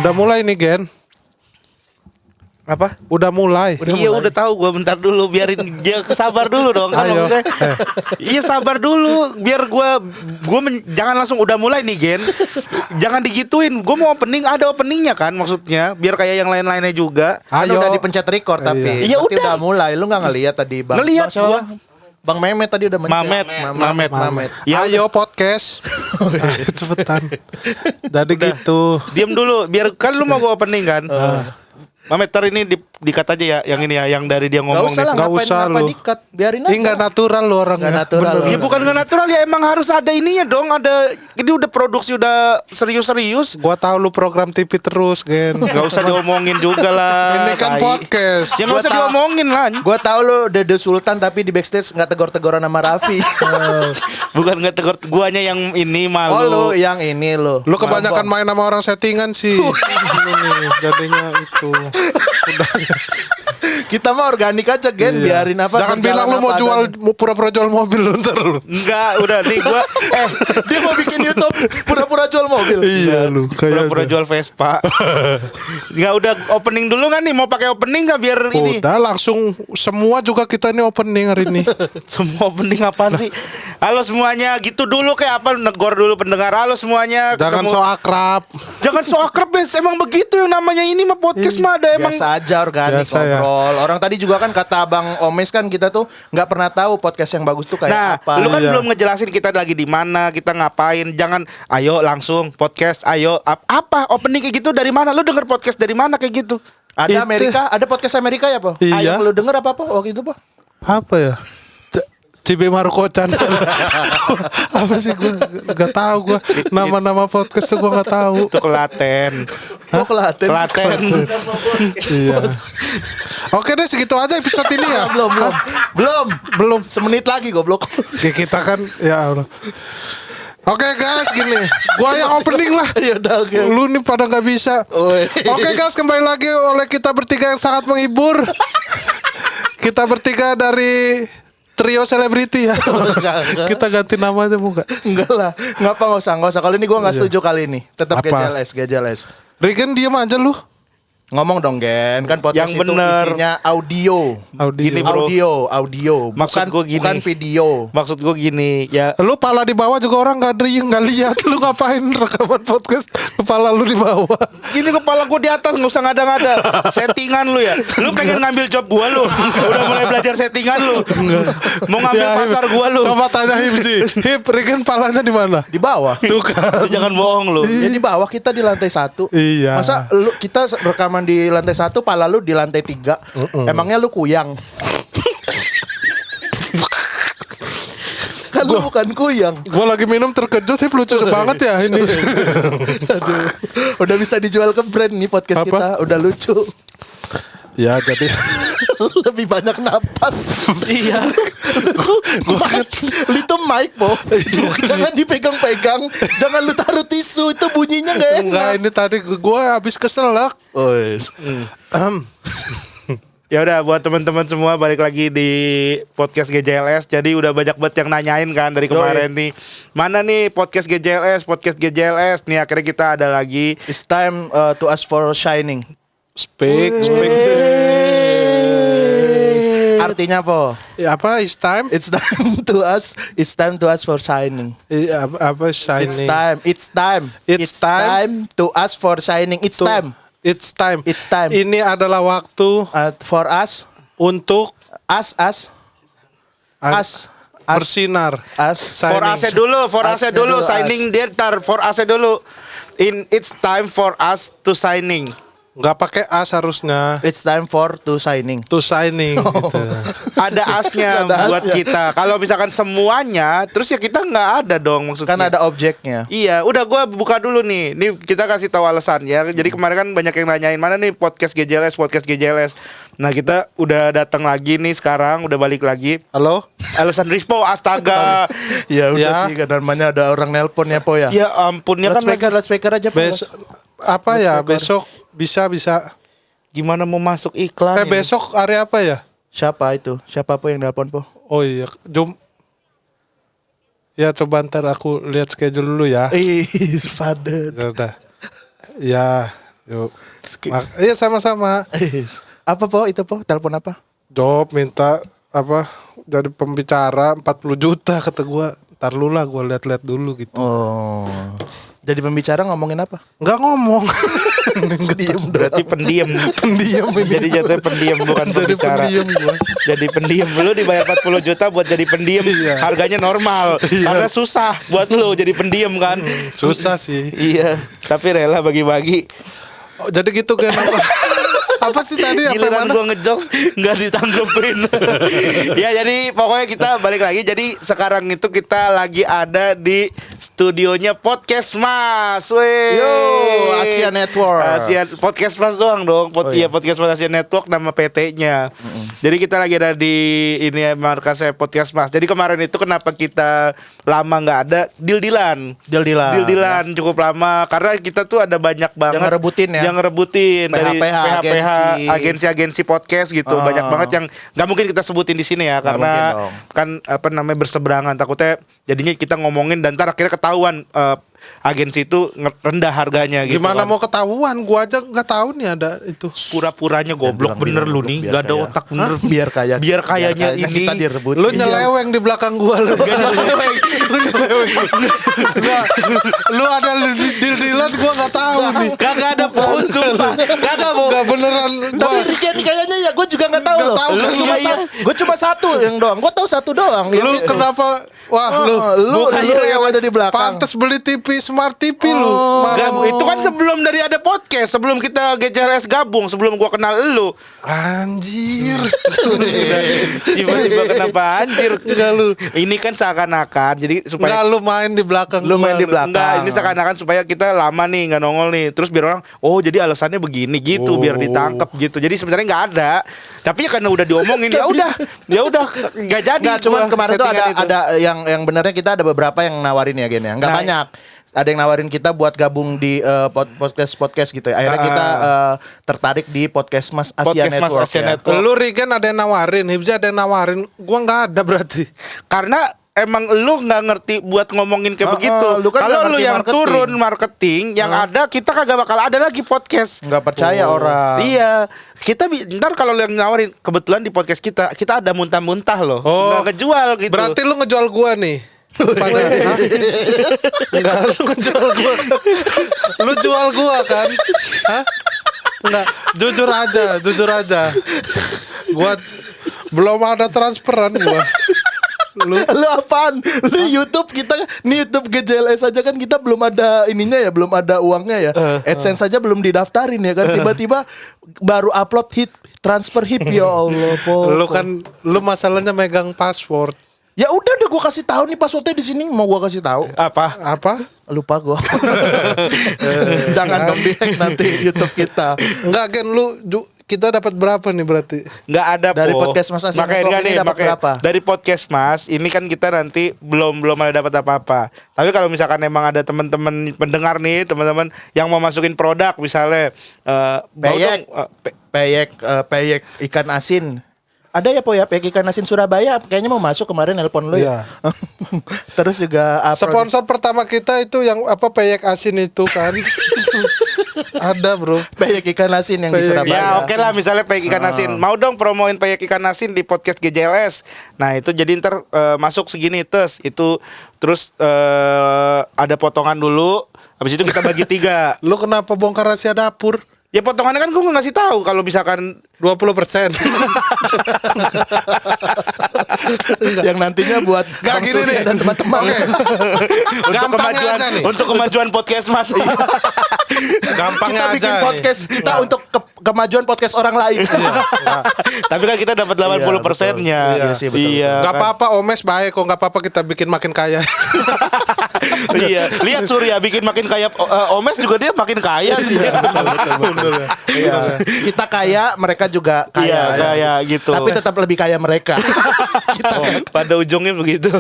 Udah mulai nih Gen. Apa? Udah mulai. Udah tahu gue, bentar dulu, biarin dia sabar dulu dong kan Ayo. maksudnya. Iya sabar dulu, biar gue jangan langsung udah mulai nih Gen. Jangan digituin. Gue mau opening, ada openingnya kan maksudnya, biar kayak yang lain-lainnya juga. Kan Ayo. udah dipencet record tapi. Iya, Berarti udah. mulai. Lu enggak ngelihat tadi Bang? Ngeliat Bang siapa, gua. Bang? Bang Mehmet tadi udah mencet. Mamet. Ya, ayo podcast. Ayo cepetan. Jadi gitu. Diam dulu, biar kan lu mau gue opening kan. Mamet, ntar ini dikat aja ya, yang ini ya, yang dari dia Gak ngomong usah lah, Nggak ngapain usah lu. dikat. Biarin aja. Ini nggak natural lo orangnya. Nggak natural Bener. lo. Ya bukan gak natural ya, emang harus ada ininya dong, ada. Ini udah produksi, udah serius-serius. Gua tahu lu program TV terus Gen. Gak usah diomongin juga lah. Ini kan tai. podcast. Ya gak usah diomongin lah. Gue tahu lu Dede Sultan tapi di backstage nggak tegor-tegoran sama Raffi. Bukan gak tegur, guanya yang ini Oh malu. lu yang ini lu. Lu kebanyakan main sama orang settingan sih. Ini nih, jadinya itu. Kita mah organik aja Gen, biarin apa. Jangan berjalan bilang lu mau apa jual, adanya. mau pura-pura jual mobil lu ntar lu. Enggak, udah nih gua Dia mau bikin YouTube pura-pura jual mobil. Iya lu pura-pura jual Vespa. Enggak, udah opening dulu kan nih, mau pakai opening enggak biar ini. Udah langsung semua juga kita ini opening hari ini. Semua opening apaan sih? Halo semuanya, gitu dulu kayak apa, negor dulu pendengar. Halo semuanya. Jangan so akrab. Jangan so akrab, Bes. Emang begitu yang namanya ini mah podcast mah ada emang. Biasa aja organik Biasa ya. ngobrol. Orang tadi juga kan kata Bang Omes kan kita tuh nggak pernah tahu podcast yang bagus tuh kayak Nah, apa. lu kan Iya. belum ngejelasin kita lagi di mana, kita ngapain. Jangan, ayo langsung podcast, ayo apa opening kayak gitu dari mana? Lu denger podcast dari mana kayak gitu? Ada Itu. Amerika, ada podcast Amerika ya, Po? Iya. Yang lu denger apa waktu itu, Po? Apa ya? Cibe Marukocan. Apa sih gua gak tahu gua nama-nama podcast tuh gua gak tahu. Itu Kelaten. Oh, Klaten. Kelaten. Iya. Oke deh segitu aja episode ini ya. Belum. Semenit lagi goblok. Ya, kita kan ya Allah. Oke guys gini, gua yang opening lah. Ya udah oke. Lu nih pada nggak bisa. Oke guys, kembali lagi oleh kita bertiga yang sangat menghibur. Kita bertiga dari trio selebriti ya. Kita ganti nama aja bukan? Enggak lah. Enggak usah. Kali ini gua enggak setuju kali ini. Tetap Apa? GJLS. Regen diam aja lu. Ngomong dong, Gen. Kan podcast Yang itu bener. isinya audio. Gini, bro. Audio. Maksud gua gini. Bukan video. Maksud gue gini, ya Lu pala di bawah juga orang nggak lihat. Lu ngapain rekaman podcast kepala lu di bawah? gini kepala gue di atas, nggak usah ngada-ngada. Settingan lu ya. Lu pengen ngambil job gue lu. Udah mulai belajar settingan lu. Mau ngambil Ya, pasar gue lu. Coba tanya Hip sih. Hip, Regen palanya di mana? Di bawah. Tuh kan. Lu jangan bohong lu. Ya di bawah, kita di lantai 1. Iya. Masa kita rekaman di lantai 1, pala lu di lantai 3. Emangnya lu kuyang? Kan lu bukan kuyang. Gua lagi minum terkejut, Hip lucu banget ya ini. Aduh. Udah bisa dijual ke brand nih podcast Apa? kita. Udah lucu. Ya jadi Lebih banyak napas. Iya. Lu itu mic, Po. Jangan dipegang-pegang. Jangan lu taruh tisu. Itu bunyinya gak enak. enggak, ini tadi gua habis keselak. Oh, Ya udah, buat teman-teman semua, balik lagi di podcast GJLS. Jadi udah banyak banget yang nanyain kan dari kemarin nih. Mana nih podcast GJLS, podcast GJLS. Nih akhirnya kita ada lagi. It's time to ask for shining. Speak. Artinya apa? Ya, apa is time? It's time to us. It's time to us for shining. Apa shining? It's time to us for shining. It's time. It's time. It's time. Ini adalah waktu For us. untuk Us. bersinar. Us. For Shining. AC dulu, for AC Us dulu, dulu, signing dia ntar, for AC dulu. It's time for us to signing. Nggak pakai as harusnya. It's time for to shining. To signing gitu. Ada asnya Ada buat asnya. kita. Kalau misalkan semuanya, terus ya kita nggak ada dong maksudnya. Kan ada objeknya. Iya, udah gua buka dulu nih. Nih kita kasih tahu alasan ya. Jadi kemarin kan banyak yang nanyain mana nih podcast GJLS. Nah, kita udah datang lagi nih sekarang, udah balik lagi. Halo? Alasan Rispo, astaga. Ya Ya. udah sih, kan namanya ada orang nelpon ya, Po ya. Ya ampun ya kan. Loudspeaker aja, Po. Besok apa ya? Besok bisa. Gimana mau masuk iklan? ini? Besok hari apa ya? Siapa itu? Siapa, Po, yang nelpon, Po? Oh iya, ya coba ntar aku lihat schedule dulu ya. Ih, padet. Ya udah. Ya Yuk. Iya sama-sama. Apa po itu po? Telepon apa? Job minta apa? Jadi pembicara 40 juta kata gua. Ntar lu lah gua lihat-lihat dulu gitu. Oh. Jadi pembicara ngomongin apa? Enggak ngomong. Diem Berarti pendiam. Pendiam ini. Jadi jatuhnya pendiam bukan Jadi pembicara. pendiam gua. Jadi pendiam. Lu dibayar 40 juta buat jadi pendiam. Iya. Harganya normal. Karena susah buat lu jadi pendiam kan. Susah sih. Iya. Tapi rela bagi-bagi. Oh, jadi gitu kan apa sih tadi apa Giliran mana? gue ngejokes nggak ditanggepin. Ya jadi pokoknya kita balik lagi. Jadi sekarang itu kita lagi ada di studionya Podcast Mas. Weh. Yo, Asia Network. Asia Podcast Mas doang dong. Iya, Podcast Mas Asia Network nama PT-nya. Jadi kita lagi ada di ini ya, markasnya Podcast Mas. Jadi kemarin itu kenapa kita lama nggak ada deal-dealan. Deal-dealan cukup lama karena kita tuh ada banyak banget Yang ngerebutin ya. Yang ngerebutin dari PH, agensi-agensi podcast gitu. Banyak banget yang nggak mungkin kita sebutin di sini ya karena mungkin dong. kan apa namanya berseberangan, takutnya jadinya kita ngomongin dan ntar akhirnya ketahuan agensi itu rendah harganya gitu. Gimana kan. mau ketahuan? Gua aja nggak tahu nih ada itu. Pura-puranya goblok bener lu nih, biar gak ada kaya. otak bener. Biar kaya. Biar kayanya ini kita direbut. Lu nyeleweng di belakang gua lu. Lu nyeleweng. Nggak, lu ada deal-dealan gua nggak tahu nih. Kagak ada pohon sumpah. Kagak mau. Nggak beneran Tapi gua. kayaknya ya gue juga nggak tahu Nggak loh. tahu, Lu kan, cuma iya. gue cuma satu yang doang. Gue tahu satu doang. Lu kenapa? Wah, lu lu yang ada di belakang. pantes beli TV Smart TV lu. Enggak, itu kan sebelum dari ada podcast, sebelum kita GJLS gabung, sebelum gua kenal lu. Anjir. Tiba-tiba kenapa anjir? Enggak lu. Ini kan seakan-akan jadi supaya Enggak lu main di belakang. Lu main gua, di belakang. enggak, ini seakan-akan supaya kita lama nih nggak nongol nih. Terus biar orang, oh jadi alasannya begini gitu, biar ditangkap gitu. Jadi sebenarnya nggak ada. Tapi ya karena udah diomongin ya udah nggak jadi. Nggak, cuman gua kemarin tuh settingan itu. ada yang benernya kita ada beberapa yang nawarin ya Gen ya. Nggak Nah, banyak. Ada yang nawarin kita buat gabung di podcast gitu ya. Akhirnya kita tertarik di Podcast Mas Asia Podcast Mas Network. Asia ya. Network. Lu Regen ada yang nawarin, Hibzi ada yang nawarin. Gua nggak ada berarti. Karena emang lu nggak ngerti buat ngomongin kayak begitu. lu kan nggak Kalau lu ngerti yang marketing. turun marketing, yang ada kita kagak bakal ada lagi podcast. Nggak percaya orang. Iya, kita ntar kalau lu yang nawarin, kebetulan di podcast kita ada muntah-muntah loh, nggak kejual gitu. Berarti lu ngejual gua nih. Enggak, lu ngejual gua kan. Lu jual gua kan? Hah? Enggak, jujur aja. Gua belum ada transferan gua. Lu apaan? Lu YouTube kita nih YouTube GJLS aja kan kita belum ada ininya ya, belum ada uangnya ya. AdSense saja belum didaftarin ya kan. Tiba-tiba baru upload hit transfer hip ya Allah, Po. Lu kan lu masalahnya megang password. Ya udah gua kasih tahu nih passwordnya di sini, mau gua kasih tahu. Apa? Lupa gua. Jangan dong di-hack nanti YouTube kita. Enggak kan kita dapat berapa nih berarti? Nggak ada Dari Po. podcast Mas Asia Makanya Network nggak ini nih, dapat makanya berapa? dari podcast Mas ini kan kita nanti belum ada dapat apa-apa. Tapi kalau misalkan emang ada teman-teman pendengar nih, teman-teman yang mau masukin produk misalnya mau Peyek. dong, Peyek ikan asin. Ada ya Po ya, peyek ikan asin Surabaya kayaknya mau masuk kemarin nelpon lu ya. Terus juga Sponsor pertama kita itu yang apa peyek asin itu kan. Ada, Bro. peyek ikan asin yang di Peyek. Surabaya. Ya oke lah misalnya peyek ikan asin. Mau dong promoin peyek ikan asin di podcast GJLS. Nah itu jadi ntar masuk segini terus ada potongan dulu. Habis itu kita bagi 3. Lu kenapa bongkar rahasia dapur? Ya potongannya kan gue ngasih tahu kalau misalkan 20%. Yang nantinya buat Gak Bang gini Surya nih dan teman-teman. Oke. Gampangnya aja nih. untuk kemajuan podcast Mas. Gampangnya Kita bikin aja. podcast kita untuk kemajuan podcast orang lain. Tapi kan kita dapat 80%-nya. Iya sih, betul, Iya. Gak kan? apa-apa Omes baik kok, gak apa-apa kita bikin makin kaya. Iya. Lihat Surya bikin makin kaya, Omes juga dia makin kaya sih. Betul. Iya. Kita kaya, mereka juga kaya. Iya, kaya gitu. Tapi tetap lebih kaya mereka. Oh, pada ujungnya begitu.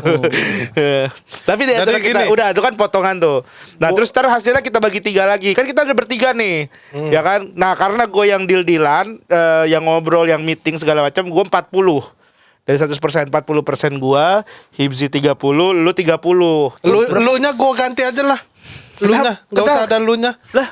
Tapi di Jadi antara kita gini. udah itu kan potongan tuh. Nah, terus ntar hasilnya kita bagi 3 lagi. Kan kita ada bertiga nih. Ya kan? Nah, karena gue yang deal-dealan, yang ngobrol, yang meeting segala macam, gue 40. Dari 100%, 40% gua, Hibzi 30, lu 30. Lu nya gua ganti aja lah. Lu nya, enggak usah ada lu nya. Lah,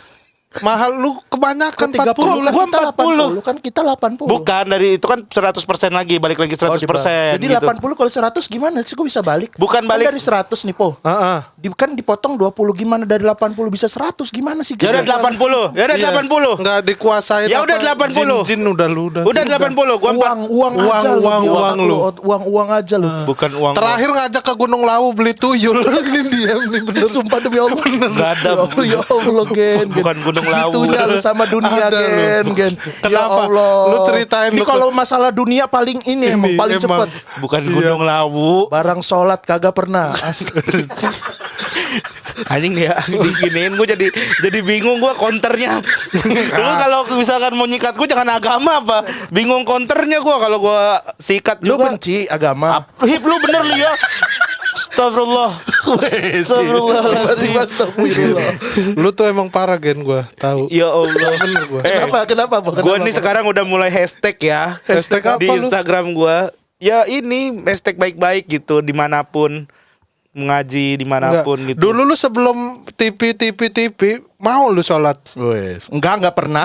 Mahal lu kebanyakan 30 40 lah. Gua kita 40. 80 kan kita 80. Bukan dari itu kan 100% lagi, balik lagi 100%. Jadi gitu. 80 kalau 100 gimana sih? Kok bisa balik? Bukan Kan balik. dari 100 nih, Po. Heeh. Kan dipotong 20 gimana dari 80 bisa 100 gimana sih? Ya udah 80. Ya udah Iya. 80. Enggak dikuasain. Ya udah apa, 80. Jin udah lu udah. Udah 80. Gua uang aja lu. uang lu. Uang aja lu. bukan uang. Terakhir ngajak ke Gunung Lawu beli tuyul. Ini dia nih bener. Sumpah demi Allah. Nggak ada. Ya Allah, Gen. Bukan Gunung Lawu. Segitunya lu sama dunia, Ada lu. Gen. Kenapa? Ya Allah. Lu ceritain Ini lu kalau masalah dunia paling ini emang paling emang. cepet. Bukan Gunung Lawu. Barang sholat kagak pernah. Anjing dia diginiin gue jadi bingung gue counternya. Lu kalau misalkan mau nyikat gue jangan agama apa? Bingung counternya gue kalau gue sikat Lu juga. benci agama. Hip lu bener lu ya. Astagfirullah. Tiba-tiba astagfirullah. Lu tuh emang parah Gen gua tahu. Ya Allah. Bener gua. Kenapa, Po? Gue nih sekarang udah mulai hashtag ya. Hashtag apa di lu? Instagram gue. Ya ini hashtag baik-baik gitu dimanapun mengaji dimanapun Enggak. gitu. Dulu lu sebelum TV mau lu sholat? Wes, enggak pernah.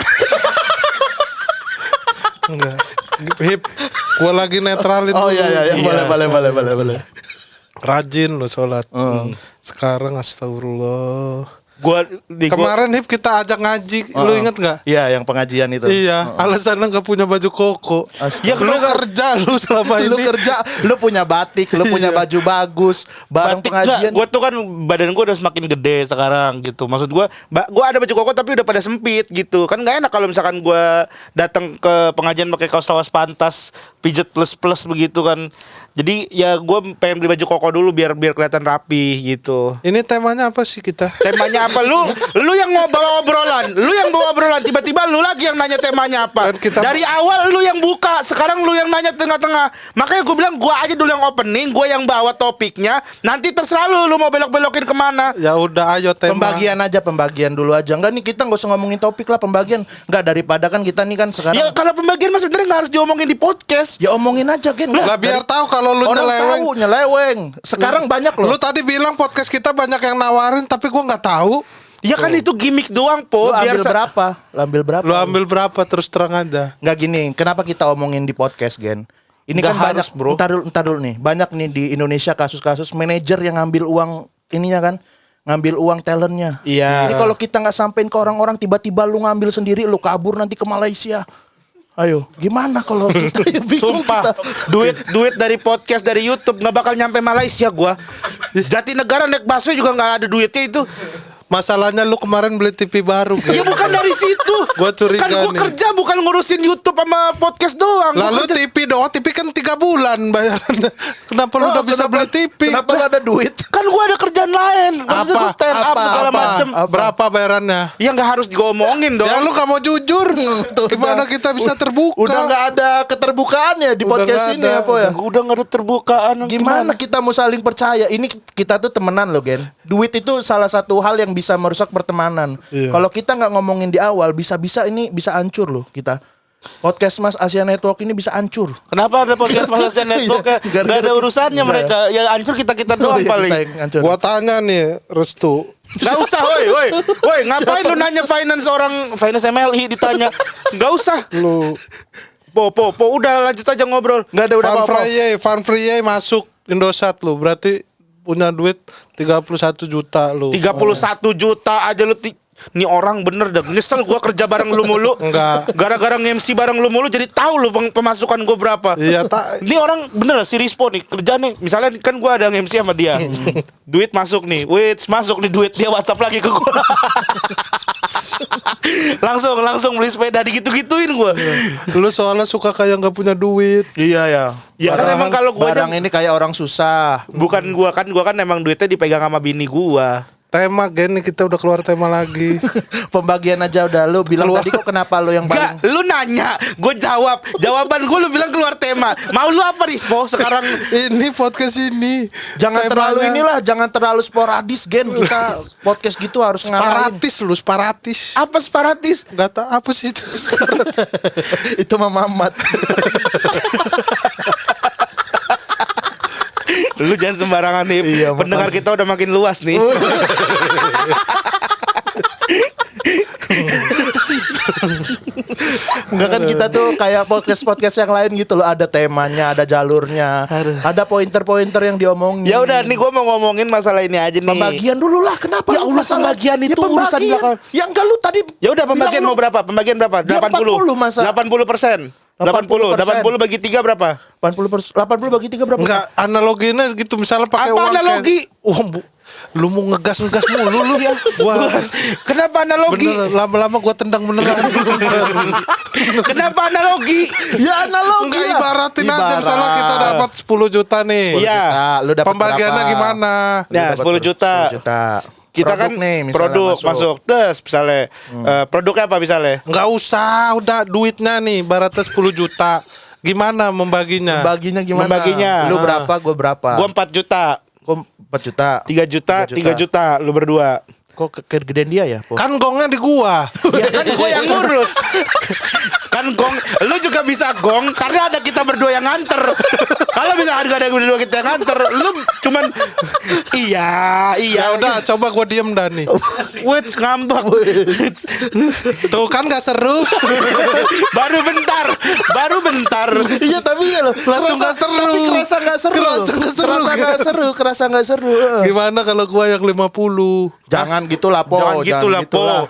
Enggak. Hip, gua lagi netralin. Oh dulu. iya. Boleh. Rajin lu sholat. Sekarang astagfirullah. Gua Kemarin Hip kita ajak ngaji, lu inget nggak? Iya, yang pengajian itu. Iya, alasannya nggak punya baju koko. Ya, Lu kerja lu selama Lu ini. kerja, lu punya batik, lu punya baju bagus, barang batik pengajian. gue tuh kan badan gue udah semakin gede sekarang gitu. Maksud gue ada baju koko tapi udah pada sempit gitu. Kan nggak enak kalau misalkan gue datang ke pengajian pakai kaos lawas pantas, pijet plus begitu kan. Jadi ya gue pengen beli baju koko dulu biar kelihatan rapi gitu. Ini temanya apa sih kita? Temanya apa? Lu yang mau bawa obrolan, tiba-tiba lu lagi yang nanya temanya apa. Dan kita- Dari awal lu yang buka, sekarang lu yang nanya tengah-tengah. Makanya gue bilang gue aja dulu yang opening, gue yang bawa topiknya. Nanti terserah lu mau belok-belokin kemana. Ya udah ayo tema. Pembagian dulu aja. Enggak nih, kita nggak usah ngomongin topik lah, pembagian. Enggak, daripada kan kita nih kan sekarang. Ya kalau pembagian mas sebenarnya nggak harus diomongin di podcast. Ya omongin aja, Gen. Lah biar tahu kalau lu orang nyeleweng. tahu nyeleweng. Sekarang banyak Lu loh. tadi bilang podcast kita banyak yang nawarin tapi gua nggak tahu. Ya kan itu gimmick doang po. Lu ambil Biar berapa? Lu ambil berapa? Lu ambil berapa terus terang aja. Nggak gini, kenapa kita omongin di podcast, Gen? Ini Nggak kan banyak, harus, bro. Ntar dulu nih. Banyak nih di Indonesia kasus-kasus manajer yang ngambil uang ininya kan, ngambil uang talentnya. Iya. Ini kalau kita nggak sampein ke orang-orang, tiba-tiba lu ngambil sendiri, lu kabur nanti ke Malaysia. Ayo, gimana kalau kita bingung Sumpah, kita. duit dari podcast dari YouTube nggak bakal nyampe Malaysia gua. Jatinegara naik busway juga nggak ada duitnya itu. Masalahnya lu kemarin beli TV baru Ya Gen. bukan dari situ. Gua curiga Kan gua nih. kerja bukan ngurusin YouTube sama podcast doang. Gua Lalu kerja- TV doang, TV kan 3 bulan bayarannya. Kenapa lu udah bisa beli TV? Kenapa nggak ada duit? Kan gua ada kerjaan lain. Maksudnya gua stand up segala macem. Berapa bayarannya? Ya nggak harus diomongin dong. Ya lu gak mau jujur. Tuh, Gimana udah. kita bisa terbuka? Udah nggak ada keterbukaannya di Udah podcast nggak ini ada. apa ya? Udah nggak ada terbukaan. Gimana kita mau saling percaya? Ini kita tuh temenan loh, Gen. Duit itu salah satu hal yang bisa merusak pertemanan. Iya. Kalau kita nggak ngomongin di awal, bisa-bisa ini bisa hancur loh kita. Podcast Mas Asia Network ini bisa hancur. Kenapa ada podcast Malaysia Network? Iya, Gak ada urusannya Iya. mereka. Ya hancur kita doang Iya, paling. kita yang hancur. Gua tanya nih, Restu. Gak usah, woi, ngapain lu nanya finance MLI ditanya? Gak usah. Lu Po, udah lanjut aja ngobrol. Nggak ada udah apa-apa. Van Freye masuk Indosat lu. Berarti punya duit 31 juta lu. 31 juta aja lu. Nih orang bener dah nyesel gua kerja bareng lu mulu. Enggak. Gara-gara nge-MC bareng lu mulu jadi tahu lu pemasukan gua berapa. Iya, tak. Ini orang bener si Rispo nih kerja nih. Misalnya kan gua ada nge-MC sama dia. Duit masuk nih. Masuk nih duit, dia WhatsApp lagi ke gua. langsung beli sepeda digitu-gituin gua. Lu soalnya suka kayak nggak punya duit. Iya ya. Ya kan emang kalau gua barang ini kayak orang susah. bukan gua kan emang duitnya dipegang sama bini gua. Tema Gen nih, kita udah keluar tema lagi. Pembagian aja udah lu bilang Keluar. tadi kok kenapa lu yang paling Gak, lu nanya, gue jawab. Jawaban gue lu bilang keluar tema. Mau lu apa Rispo sekarang? Ini podcast ini. jangan Temanya terlalu sporadis, Gen. Kita podcast gitu harus ngarahin. Sparatis lu, sparatis. Apa separatis? Gak tau apa sih itu. Itu Mama Mamat. Lu jangan sembarangan nih. Iya, Pendengar kita udah makin luas nih. Enggak kan kita tuh kayak podcast yang lain gitu loh, ada temanya, ada jalurnya, ada pointer-pointer yang diomongin. Ya udah nih gue mau ngomongin masalah ini aja nih. Pembagian dulu lah, kenapa? Ya lu Allah, masalah- pembagian itu urusan pembagian. belakang. Ya enggak lu tadi. Ya udah pembagian bilang mau berapa? Pembagian berapa? Dia 80. 40 masa. 80%. 80 bagi 3 berapa? 80 bagi 3 berapa? Enggak, analoginya gitu misalnya pakai Apa uang analogi? Lu mau ngegas mulu lu ya. Gua Kenapa analogi? bener lama-lama gua tendang beneran. Kenapa analogi? Ya analogi. Enggak lah. ibaratin aja misalnya kita dapat 10 juta nih. 10 Iya. juta, lu dapat Pembagiannya berapa? gimana? Lu Ya, dapat 10 juta. 10 juta. Kita Produk kan nih, misalnya produk masuk. Terus misalnya produknya apa misalnya? Enggak usah, udah duitnya nih baratnya 10 juta. Gimana membaginya? Baginya gimana? Membaginya. Lu berapa, gue berapa? Gua 4 juta. Gua 4 juta. 3 juta, 3 juta lu berdua. Kok kegedean dia ya? Po? Kan gongnya di gua. Ya kan gue yang ngurus. Kan gong, lu juga bisa gong karena ada kita berdua yang nganter. Kalau bisa ada berdua kita yang nganter, lu cuman iya. Ya udah, coba gua diem dah nih. Wait, ngambek. Tuh kan gak seru. baru bentar. Iya tapi ya loh. Langsung nggak seru. Tapi kerasa nggak seru. Kerasa nggak seru. Gimana kalau gua yang 50? Jangan gitulah po. Jangan gitulah, Po.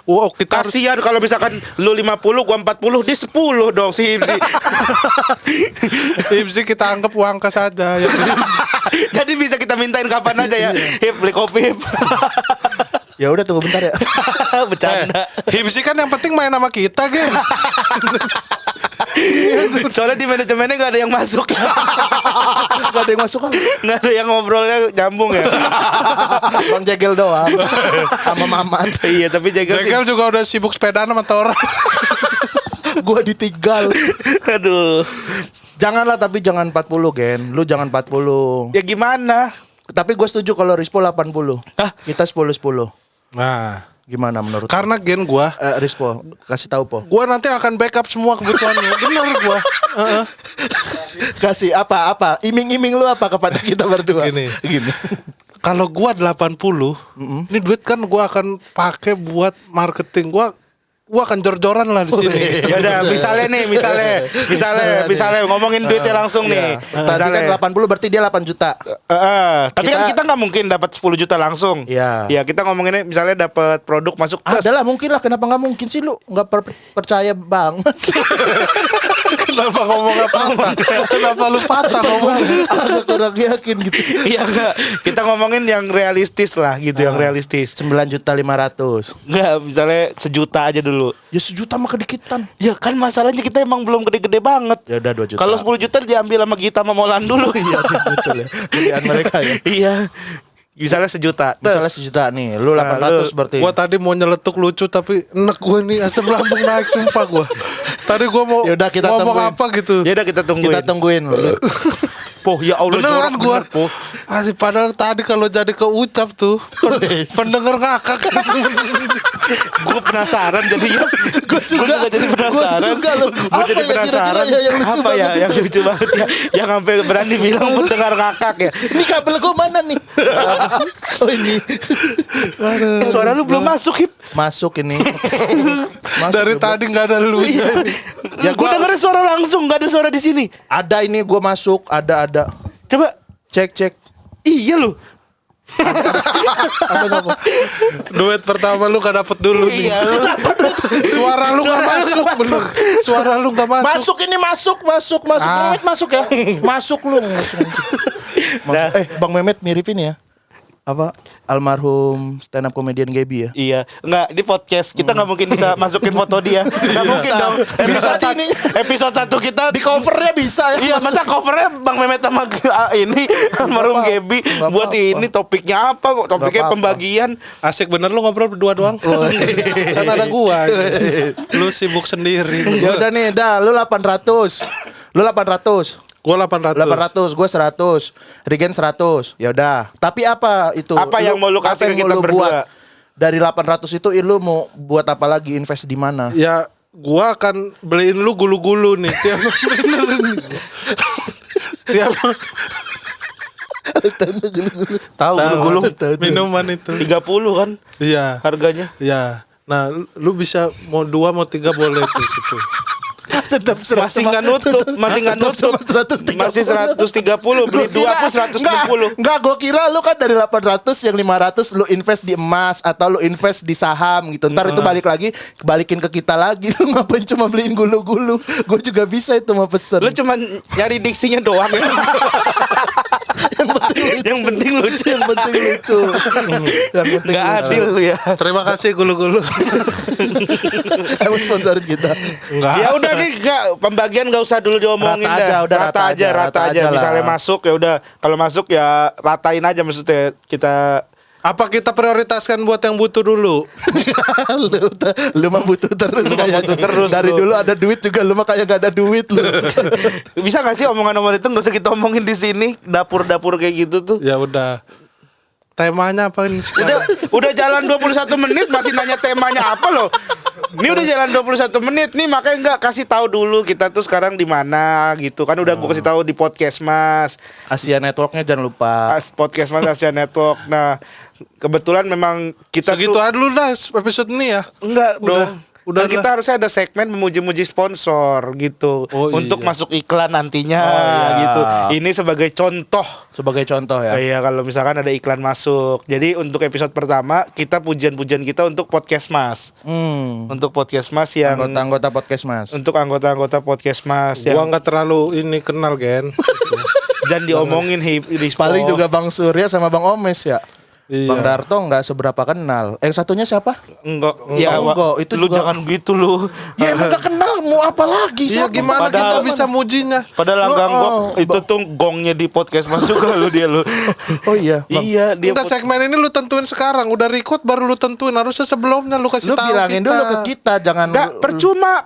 Wow, kita harus Kasihan kalau misalkan lu 50, gua 40, dia 10 dong si Hipsi. Hipsi kita anggap uang kas saja ya. Jadi bisa kita mintain kapan aja ya. Hip, beli kopi, Hip. Ya udah tunggu bentar ya. Bercanda. Hipsi kan yang penting main sama kita, Gen. Soalnya di manajemennya gak ada yang masuk. Gak ada yang masuk kan? Gak ada yang ngobrolnya nyambung ya. Bang Jegel doang. Sama Maman. Iya tapi jaga sih. Jegal juga udah sibuk sepedaan sama orang. Gua ditinggal. Aduh. Janganlah tapi jangan 40 Gen. Lu jangan 40. Ya gimana? Tapi gue setuju kalau Rispo 80. Hah? Kita 10-10. Nah, Gimana menurut? karena Gen gua Rispo, kasih tahu Po. gua nanti akan backup semua kebutuhannya. Bener gua. Kasih apa? Iming-iming lu apa kepada kita berdua? Gini. Gini. Kalau gua 80, ini duit kan gua akan pakai buat marketing. Gua akan jor-joran lah di sini. Ya udah, misalnya ngomongin duitnya langsung nih. Tadi kan 80 berarti dia 8 juta. Tapi kan kita nggak mungkin dapat 10 juta langsung. Iya. Ya kita ngomonginnya misalnya dapat produk masuk tes. Adalah mungkin lah, kenapa nggak mungkin sih lu nggak percaya banget? Kenapa ngomong apa? Kenapa lu patah ngomong? Agak kurang yakin gitu. Iya enggak. Kita ngomongin yang realistis lah gitu, yang realistis. 9.500.000. Enggak, misalnya sejuta aja dulu. Ya sejuta mah kedikitan. Ya kan masalahnya kita emang belum gede-gede banget. Ya udah 2 juta. Kalau 10 juta diambil sama Gita sama Molan dulu. Iya betul ya. Pilihan mereka ya. Iya. Misalnya sejuta. Misalnya Terus sejuta nih, lu 800 berarti. Gua tadi mau nyeletuk lucu tapi enek gua nih asam lambung naik sumpah gua. Tadi gua mau Yaudah, kita ngomong tungguin. apa gitu. ya udah kita tungguin. Kita tungguin. Poh, ya Allah Beneran jorok gua. bener, Poh. Asik padahal tadi kalau jadi keucap tuh pendengar ngakak gitu. Gue penasaran jadinya. Gue juga jadi penasaran. Gua juga loh. Gue Apa jadi ya penasaran. kira-kira yang lucu Apa ya banget yang lucu banget ya? Yang sampai berani bilang pendengar ngakak ya. Ini kabel gua mana nih? Oh ini. Suara lu belum masuk, Hip. Masuk ini. Masuk, Dari bro. tadi nggak ada lu. Ya gue dengerin suara langsung, gak ada suara di sini. Ada ini gua masuk, ada. Coba. Cek. Iya lu. Ada apa? Duet pertama lu gak dapet dulu nih. Iya lu. Suara lu gak masuk bener. Suara lu gak masuk. Masuk ini masuk. Ah. Mehmet masuk ya. Masuk lu. Nah. Bang Mehmet miripin ya. Apa? Almarhum stand up comedian Gaby ya. Iya, enggak di podcast kita nggak mungkin bisa masukin foto dia. Nggak mungkin dong. Bisa Episode ini. episode 1 kita Di covernya bisa ya. Iya, masa covernya Bang Mehmet sama ini almarhum Gaby Nggak buat apa-apa. ini topiknya apa? Topiknya apa-apa. pembagian. Asik bener lu ngobrol berdua doang. Kan ada gua. Lu sibuk sendiri. Ya udah nih, lu 800. Lu 800. Gua 800. 800, gue 100, Regen 100. Ya udah. Tapi apa itu? Apa yang mau lu kasih apa ke yang kita mau lu berdua? buat? Dari 800 itu lu mau buat apa lagi? Invest di mana? Ya gua akan beliin lu gulu-gulu nih. Tiap tiap Tahu gulu-gulu minuman itu. 30 kan Iya. harganya. Iya. Nah, lu bisa mau 2 mau 3 boleh tuh situ. Tetap Masih nggak nutup, masih nggak nutup. Masih 130, beli 2 pun 160. Enggak, gue kira lu kan dari 800 yang 500 lu invest di emas atau lu invest di saham gitu. Ntar itu balik lagi, balikin ke kita lagi. Lu ngapain cuma beliin gulu-gulu? Gue juga bisa itu mau pesen. Lu cuma nyari diksinya doang ya. Yang penting lucu. Yang penting lucu. Yang penting Nggak lucu. adil lu ya. Terima kasih gulu-gulu. Emang sponsorin kita. Enggak. Ya udah nih, pembagian nggak usah dulu diomongin Rata dah. aja, udah rata aja lah. Misalnya masuk ya udah, kalau masuk ya ratain aja, maksudnya kita. Apa kita prioritaskan buat yang butuh dulu? Lu mah butuh terus Lu mah kayaknya. butuh terus, Dari lu. dulu ada duit juga, lu mah kayak gak ada duit lu. Bisa nggak sih omongan-omongan itu nggak usah kita omongin di sini, dapur-dapur kayak gitu tuh. Ya udah. Temanya apa ini sekarang? Udah jalan 21 menit masih nanya temanya apa loh. Ini udah jalan 21 menit nih, makanya nggak kasih tahu dulu kita tuh sekarang di mana gitu kan. Udah gue kasih tahu di podcast Mas. Asia Networknya jangan lupa. Podcast Mas Asia Network. Nah, kebetulan memang kita Segitu tuh aja dulu dah episode ini ya. enggak dong. Udah Dan kita harusnya ada segmen memuji-muji sponsor gitu. Oh, untuk iya. masuk iklan nantinya iya. gitu. Ini sebagai contoh. Sebagai contoh ya. Iya, kalau misalkan ada iklan masuk. Jadi untuk episode pertama kita pujian-pujian kita untuk podcast Mas. Untuk podcast Mas yang Anggota-anggota podcast Mas. untuk anggota-anggota podcast Mas Gua yang nggak terlalu ini kenal Gen. jangan diomongin di Paling juga Bang Surya sama Bang Omes ya. Iya. Bang Darto nggak seberapa kenal. Yang satunya siapa? enggak. enggak, itu lu juga- jangan gitu lu. Ya emang gak kenal, mau apa lagi? Iya, Siapa? gimana Padahal- kita bisa mujinya? Padahal langgang Oh, gong itu tuh gongnya di podcast Mas juga lu dia lu. Oh iya, Bang. Iya, dia Enggak, segmen ini lu tentuin sekarang. Udah record baru lu tentuin. Harusnya sebelumnya lu kasih Lu tahu bilangin kita. dulu ke kita, jangan Enggak,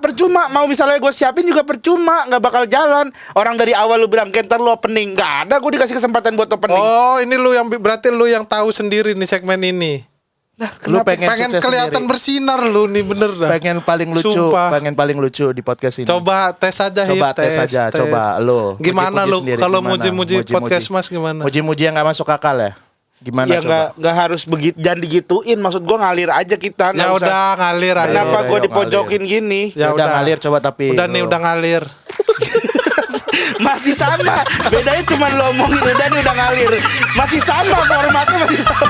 percuma. Mau misalnya gue siapin juga percuma, nggak bakal jalan. Orang dari awal lu bilang, "Kentar lu opening." Nggak ada, gue dikasih kesempatan buat opening. Oh, ini lu yang berarti lu yang tahu sendiri nih segmen ini. Lu pengen sukses kelihatan sendiri. bersinar lu nih, bener dah. pengen paling lucu, Sumpah. pengen paling lucu di podcast ini. Coba tes aja, Coba Hip, tes aja, coba lu. Gimana Muji-muji lu sendiri, kalau gimana? muji-muji podcast Mas gimana? Muji-muji yang nggak masuk akal ya? Gimana Ya coba? nggak harus begitu, jangan digituin. Maksud gue ngalir aja kita. nggak Ya usah. udah ngalir aja. Kenapa Ayo, gue ayo, dipojokin gini? Ya udah ngalir coba tapi. Udah nih, lu. udah ngalir. Masih sama. Bedanya cuma lo omongin udah nih udah ngalir. Masih sama formatnya masih sama.